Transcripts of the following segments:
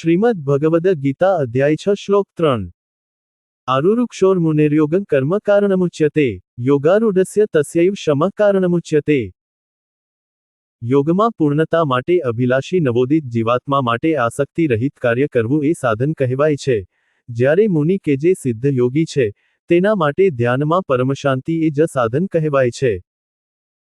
શ્રીમદ્ ભગવદ ગીતા અધ્યાય 6 શ્લોક 3 આરુરુક્ષોર્મુનેર્યોગં કર્મ કારણમુચ્યતે યોગારૂઢસ્ય તસ્યૈવ શમઃ કારણમુચ્યતે। યોગમાં પૂર્ણતા માટે અભિલાષી નવોદિત જીવાત્મા માટે આસક્તિ રહિત કાર્ય કરવું એ સાધન કહેવાય છે, જ્યારે મુનિ કે જે સિદ્ધ યોગી છે તેના માટે ધ્યાનમાં પરમશાંતિ એ જ સાધન કહેવાય છે।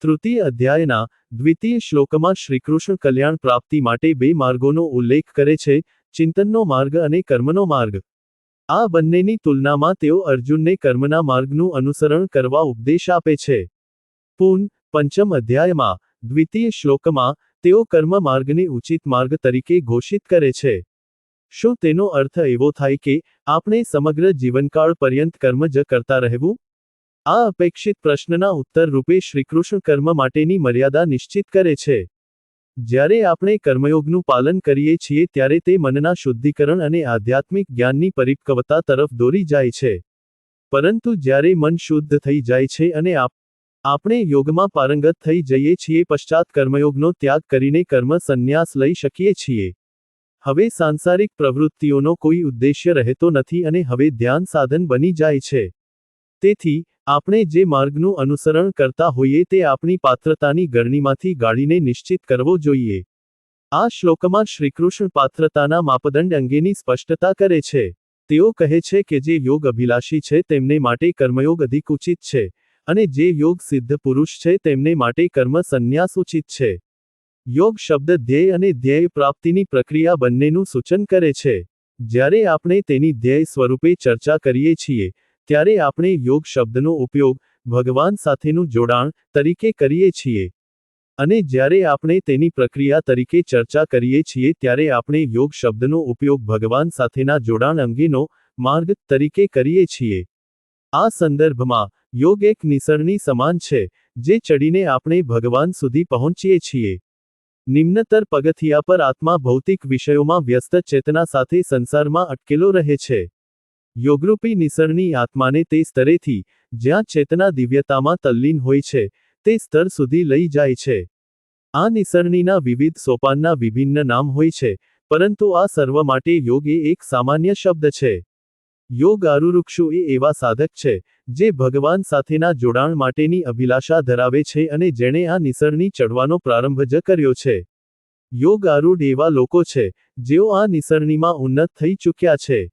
તૃતીય અધ્યાયના દ્વિતીય શ્લોકમાં શ્રીકૃષ્ણ કલ્યાણ પ્રાપ્તિ માટે બે માર્ગોનો ઉલ્લેખ કરે છે, ચિંતનનો માર્ગ અને કર્મનો માર્ગ। આ બંનેની તુલનામાં તેઓ અર્જુનને કર્મના માર્ગનું અનુસરણ કરવા ઉપદેશ આપે છે। પંચમ અધ્યાયમાં દ્વિતીય શ્લોકમાં તેઓ કર્મ માર્ગને ઉચિત માર્ગ તરીકે ઘોષિત કરે છે। શું તેનો અર્થ એવો થાય કે આપણે સમગ્ર જીવનકાળ પર્યંત કર્મ જ કરતા રહેવું? આ અપેક્ષિત પ્રશ્નના ઉત્તર રૂપે શ્રીકૃષ્ણ કર્મ માટેની મર્યાદા નિશ્ચિત કરે છે। જ્યારે આપણે કર્મયોગનું પાલન કરીએ છીએ ત્યારે તે મનના શુદ્ધિકરણ અને આધ્યાત્મિક જ્ઞાનની પરિપક્વતા તરફ દોરી જાય છે, પરંતુ જ્યારે મન શુદ્ધ થઈ જાય છે અને આપણે યોગમાં પારંગત થઈ જઈએ છીએ પશ્ચાત કર્મયોગનો ત્યાગ કરીને કર્મ સંન્યાસ લઈ શકીએ છીએ। હવે સાંસારિક પ્રવૃત્તિઓનો કોઈ ઉદ્દેશ્ય રહેતો નથી અને હવે ધ્યાન સાધન બની જાય છે। તેથી આપણે જે માર્ગનું અનુસરણ કરતા હોઈએ તે આપણી પાત્રતાની ગરણીમાંથી ગાળીને નિશ્ચિત કરવો જોઈએ। આ શ્લોકમાં શ્રીકૃષ્ણ પાત્રતાના માપદંડ અંગેની સ્પષ્ટતા કરે છે। તેઓ કહે છે કે જે યોગ અભિલાષી છે તેમને માટે કર્મયોગ અધિક ઉચિત છે, અને જે યોગ સિદ્ધ પુરુષ છે તેમને માટે કર્મ સંન્યાસ ઉચિત છે। યોગ શબ્દ ધ્યેય અને ધ્યેય પ્રાપ્તિની પ્રક્રિયા બંનેનું સૂચન કરે છે। જ્યારે આપણે તેની ધ્યેય સ્વરૂપે ચર્ચા કરીએ છીએ ત્યારે આપણે યોગ શબ્દનો ઉપયોગ ભગવાન સાથેનું જોડાણ તરીકે કરીએ છીએ, અને જ્યારે આપણે તેની પ્રક્રિયા તરીકે ચર્ચા કરીએ છીએ ત્યારે આપણે યોગ શબ્દનો ઉપયોગ ભગવાન સાથેના જોડાણ અંગેનો માર્ગ તરીકે કરીએ છીએ। આ સંદર્ભમાં યોગ એક નિસરણી સમાન છે, જે ચડીને આપણે ભગવાન સુધી પહોંચીએ છીએ। નિમ્નતર પગથિયા પર આત્મા ભૌતિક વિષયોમાં વ્યસ્ત ચેતના સાથે સંસારમાં અટકેલો રહે છે। યોગરૂપી નિસરણી આત્માને તે સ્તરેથી જ્યાં ચેતના દિવ્યતામાં તલ્લીન હોય છે તે સ્તર સુધી લઈ જાય છે। આ નિસરણીના વિવિધ સોપાનના વિભિન્ન નામ હોય છે, પરંતુ આ સર્વ માટે યોગ એ એક સામાન્ય શબ્દ છે। યોગ આરુરુક્ષુ એ એવા સાધક છે જે ભગવાન સાથેના જોડાણ માટેની અભિલાષા ધરાવે છે અને જેણે આ નિસરણી ચડવાનો પ્રારંભ જ કર્યો છે। યોગ આરૂઢ એવા લોકો છે જેઓ આ નિસરણીમાં ઉન્નત થઈ ચૂક્યા છે।